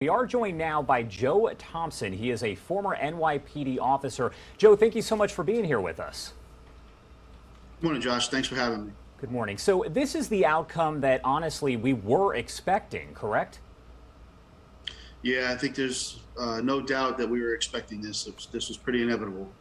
We are joined now by Joe Thompson. He is a former NYPD officer. Joe, thank you so much for being here with us. Good morning, Josh. Thanks for having me. Good morning. So this is the outcome that honestly we were expecting, correct? Yeah, I think there's no doubt that we were expecting this. This was pretty inevitable.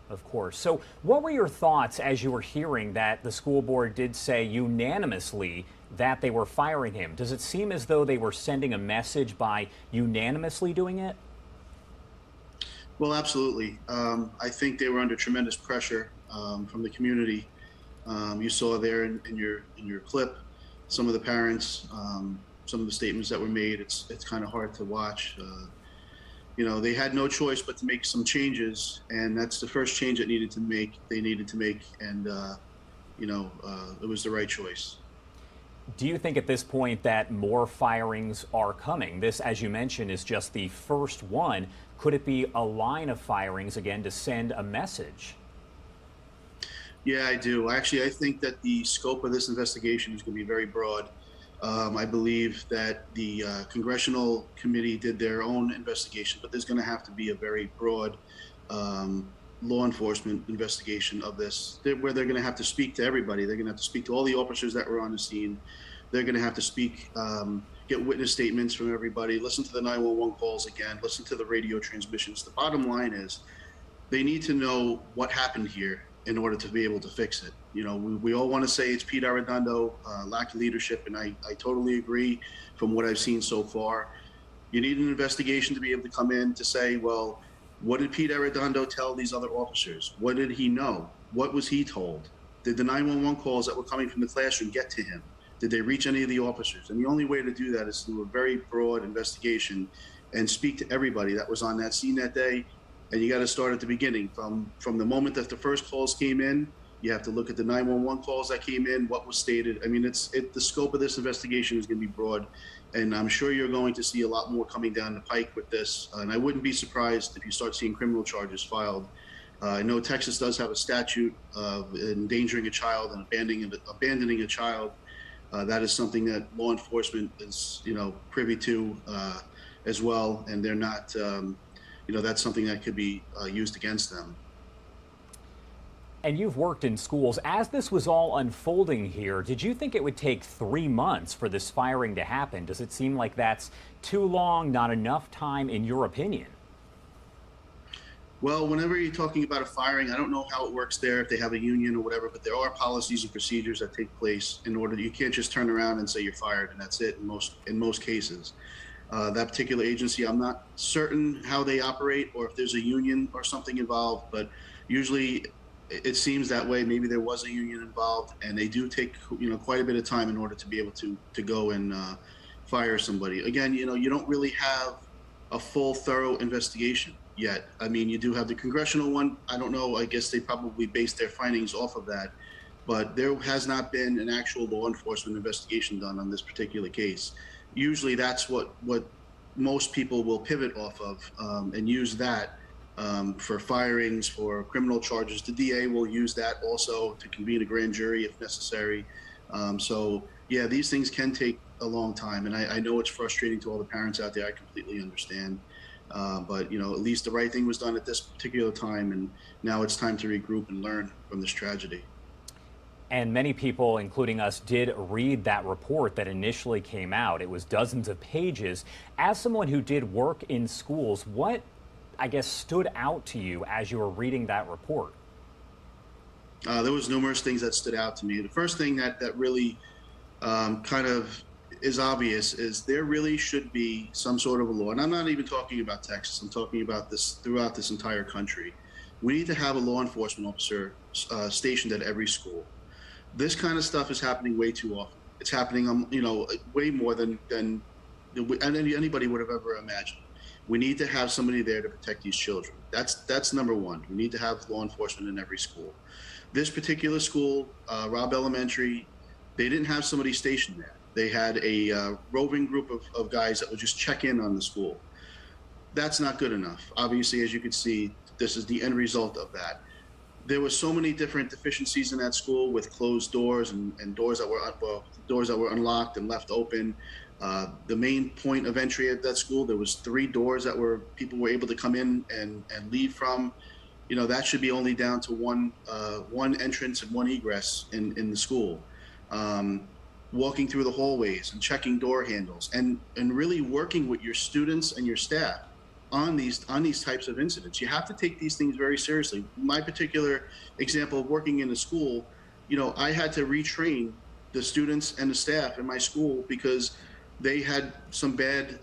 Of course. So what were your thoughts as you were hearing that the school board did say unanimously that they were firing him? Does it seem as though they were sending a message by unanimously doing it? Well, absolutely. I think they were under tremendous pressure from the community. You saw there in your clip some of the parents, some of the statements that were made. It's kind of hard to watch. They had no choice but to make some changes, and that's the first change that they needed to make, and it was the right choice. Do you think at this point that more firings are coming? This, as you mentioned, is just the first one. Could it be a line of firings again to send a message? Yeah, I do. Actually, I think that the scope of this investigation is going to be very broad. I believe that the congressional committee did their own investigation, but there's going to have to be a very broad law enforcement investigation of this, where they're going to have to speak to everybody. They're going to have to speak to all the officers that were on the scene. They're going to have to speak, get witness statements from everybody, listen to the 911 calls again, listen to the radio transmissions. The bottom line is they need to know what happened here in order to be able to fix it. We all want to say it's Pete Arredondo, lack of leadership, and I totally agree from what I've seen so far. You need an investigation to be able to come in to say, well, what did Pete Arredondo tell these other officers? What did he know? What was he told? Did the 911 calls that were coming from the classroom get to him? Did they reach any of the officers? And the only way to do that is through a very broad investigation and speak to everybody that was on that scene that day. And you got to start at the beginning, from the moment that the first calls came in. You have to look at the 911 calls that came in, what was stated. I mean, the scope of this investigation is going to be broad, and I'm sure you're going to see a lot more coming down the pike with this. And I wouldn't be surprised if you start seeing criminal charges filed. I know Texas does have a statute of endangering a child and abandoning a child. That is something that law enforcement is, privy to as well, and they're not. That's something that could be used against them. And you've worked in schools. As this was all unfolding here, did you think it would take 3 months for this firing to happen? Does it seem like that's too long, not enough time, in your opinion? Well, whenever you're talking about a firing, I don't know how it works there, if they have a union or whatever, but there are policies and procedures that take place in order. You can't just turn around and say you're fired and that's it in most cases. That particular agency, I'm not certain how they operate or if there's a union or something involved, but usually it seems that way. Maybe there was a union involved, and they do take quite a bit of time in order to be able to go and fire somebody. Again, you don't really have a full, thorough investigation yet. I mean, you do have the congressional one. I don't know. I guess they probably based their findings off of that, but there has not been an actual law enforcement investigation done on this particular case. Usually that's what most people will pivot off of and use that for firings, for criminal charges. The DA will use that also to convene a grand jury if necessary. So yeah, these things can take a long time, and I know it's frustrating to all the parents out there. I completely understand. But at least the right thing was done at this particular time, and now it's time to regroup and learn from this tragedy. And many people, including us, did read that report that initially came out. It was dozens of pages. As someone who did work in schools, what, I guess, stood out to you as you were reading that report? There was numerous things that stood out to me. The first thing that really kind of is obvious is there really should be some sort of a law. And I'm not even talking about Texas. I'm talking about this throughout this entire country. We need to have a law enforcement officer stationed at every school. This kind of stuff is happening way too often. It's happening, way more than anybody would have ever imagined. We need to have somebody there to protect these children. That's number one. We need to have law enforcement in every school. This particular school, Robb Elementary, they didn't have somebody stationed there. They had a roving group of guys that would just check in on the school. That's not good enough. Obviously, as you can see, this is the end result of that. There were so many different deficiencies in that school with closed doors and doors that were unlocked and left open. The main point of entry at that school, there was 3 doors that people were able to come in and leave from. That should be only down to one entrance and one egress in the school. Walking through the hallways and checking door handles and really working with your students and your staff on these types of incidents. You have to take these things very seriously. My particular example of working in a school, I had to retrain the students and the staff in my school because they had some bad,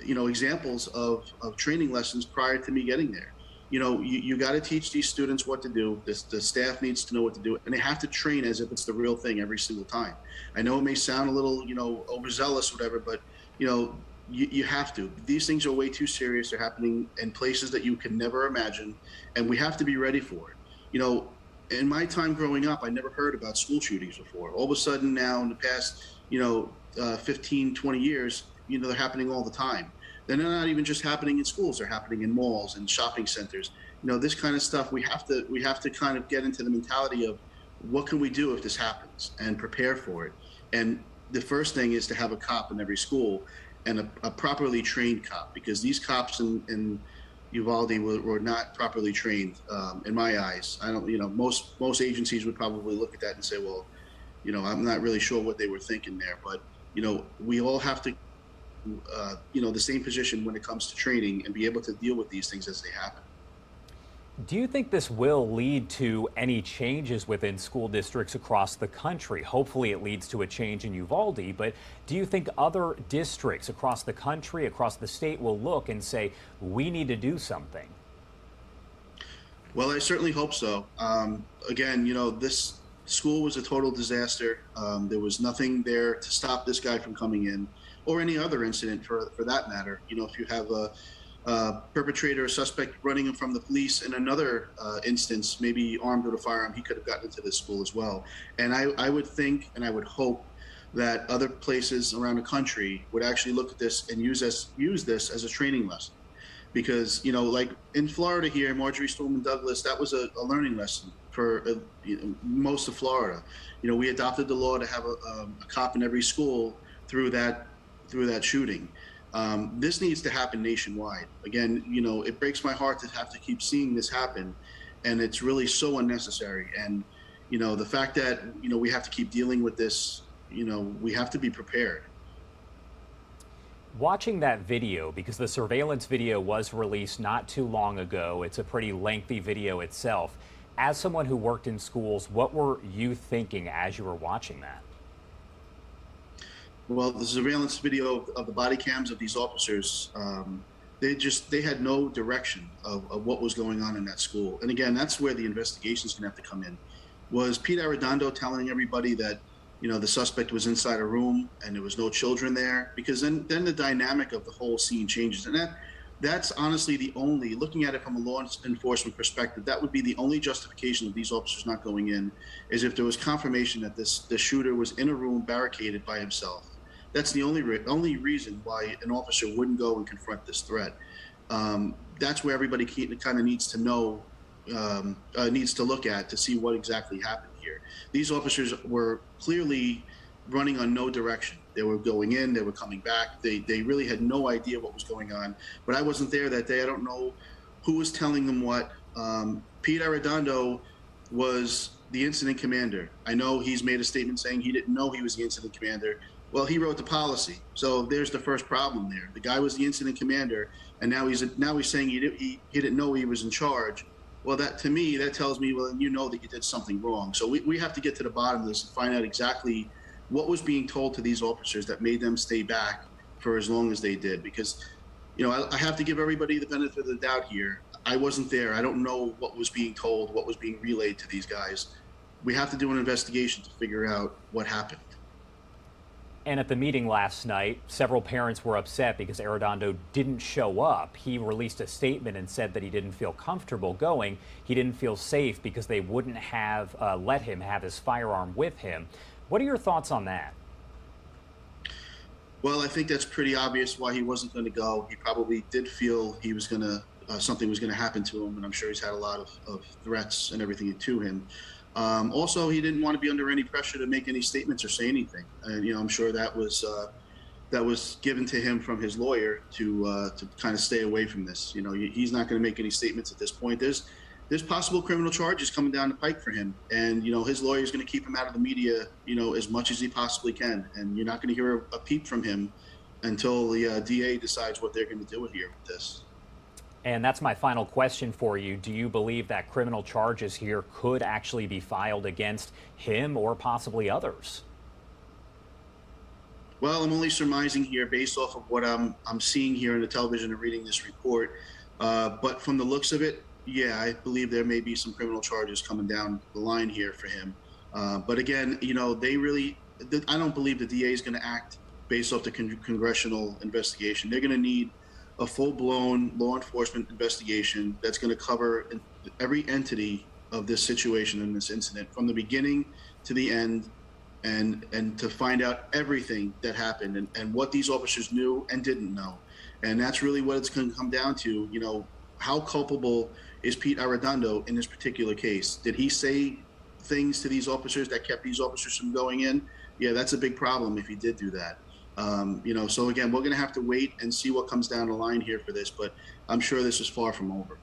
examples of training lessons prior to me getting there. You got to teach these students what to do. The staff needs to know what to do, and they have to train as if it's the real thing every single time. I know it may sound a little, overzealous, whatever, but you have to. These things are way too serious. They're happening in places that you can never imagine, and we have to be ready for it. In my time growing up, I never heard about school shootings before. All of a sudden now, in the past, 15, 20 years, they're happening all the time. They're not even just happening in schools. They're happening in malls and shopping centers. This kind of stuff, we have to kind of get into the mentality of what can we do if this happens and prepare for it. And the first thing is to have a cop in every school and a properly trained cop, because these cops in Uvalde were not properly trained, in my eyes. I don't, most agencies would probably look at that and say, well, I'm not really sure what they were thinking there, but, we all have to, the same position when it comes to training and be able to deal with these things as they happen. Do you think this will lead to any changes within school districts across the country? Hopefully it leads to a change in Uvalde, but do you think other districts across the country, across the state will look and say, we need to do something? Well, I certainly hope so. Again, this school was a total disaster. There was nothing there to stop this guy from coming in, or any other incident for that matter. If you have a perpetrator or suspect running from the police in another instance, maybe armed with a firearm, he could have gotten into this school as well. And I would think and I would hope that other places around the country would actually look at this and use this as a training lesson. Because, like in Florida here, Marjorie Stoneman Douglas, that was a learning lesson for most of Florida. We adopted the law to have a cop in every school through that shooting. This needs to happen nationwide. Again, it breaks my heart to have to keep seeing this happen, and it's really so unnecessary. And the fact that we have to keep dealing with this, we have to be prepared. Watching that video, because the surveillance video was released not too long ago, it's a pretty lengthy video itself. As someone who worked in schools, what were you thinking as you were watching that? Well, the surveillance video of the body cams of these officers, they had no direction of what was going on in that school. And again, that's where the investigation is going to have to come in. Was Pete Arredondo telling everybody that, the suspect was inside a room and there was no children there? Because then the dynamic of the whole scene changes. And that's honestly looking at it from a law enforcement perspective, that would be the only justification of these officers not going in, is if there was confirmation that the shooter was in a room barricaded by himself. That's the only reason why an officer wouldn't go and confront this threat. That's where everybody kind of needs to know, needs to look at to see what exactly happened here. These officers were clearly running on no direction. They were going in, they were coming back. They really had no idea what was going on. But I wasn't there that day. I don't know who was telling them what. Pete Arredondo was the incident commander. I know he's made a statement saying he didn't know he was the incident commander. Well, he wrote the policy. So there's the first problem there. The guy was the incident commander, and now he's saying he didn't know he was in charge. Well, to me, that tells me, well, that you did something wrong. So we have to get to the bottom of this and find out exactly what was being told to these officers that made them stay back for as long as they did. Because, I have to give everybody the benefit of the doubt here. I wasn't there. I don't know what was being told, what was being relayed to these guys. We have to do an investigation to figure out what happened. And at the meeting last night, several parents were upset because Arredondo didn't show up. He released a statement and said that he didn't feel comfortable going. He didn't feel safe because they wouldn't have let him have his firearm with him. What are your thoughts on that? Well, I think that's pretty obvious why he wasn't going to go. He probably did feel he was going to, something was going to happen to him, and I'm sure he's had a lot of threats and everything to him. Also, he didn't want to be under any pressure to make any statements or say anything. And, I'm sure that was, that was given to him from his lawyer to kind of stay away from this. You know, he's not going to make any statements at this point. There's possible criminal charges coming down the pike for him, and you know his lawyer is going to keep him out of the media, you know, as much as he possibly can. And you're not going to hear a peep from him until the DA decides what they're going to do here with this. And that's my final question for you. Do you believe that criminal charges here could actually be filed against him or possibly others? Well, I'm only surmising here based off of what I'm seeing here on the television and reading this report. But from the looks of it, yeah, I believe there may be some criminal charges coming down the line here for him. But again, you know, I don't believe the DA is going to act based off the congressional investigation. They're going to need a full-blown law enforcement investigation that's going to cover every entity of this situation and this incident from the beginning to the end, and to find out everything that happened and what these officers knew and didn't know. And that's really what it's going to come down to. You know, how culpable is Pete Arredondo in this particular case? Did he say things to these officers that kept these officers from going in? Yeah, that's a big problem if he did do that. You know, so again, we're going to have to wait and see what comes down the line here for this, but I'm sure this is far from over.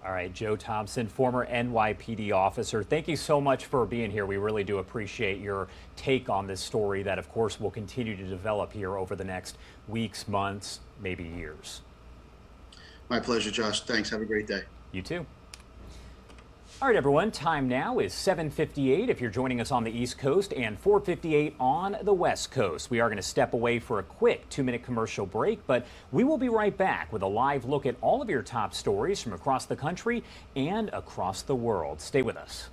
All right, Joe Thompson, former NYPD officer, thank you so much for being here. We really do appreciate your take on this story that, of course, will continue to develop here over the next weeks, months, maybe years. My pleasure, Josh. Thanks. Have a great day. You too. All right, everyone, time now is 7:58 if you're joining us on the East Coast and 4:58 on the West Coast. We are going to step away for a quick 2-minute commercial break, but we will be right back with a live look at all of your top stories from across the country and across the world. Stay with us.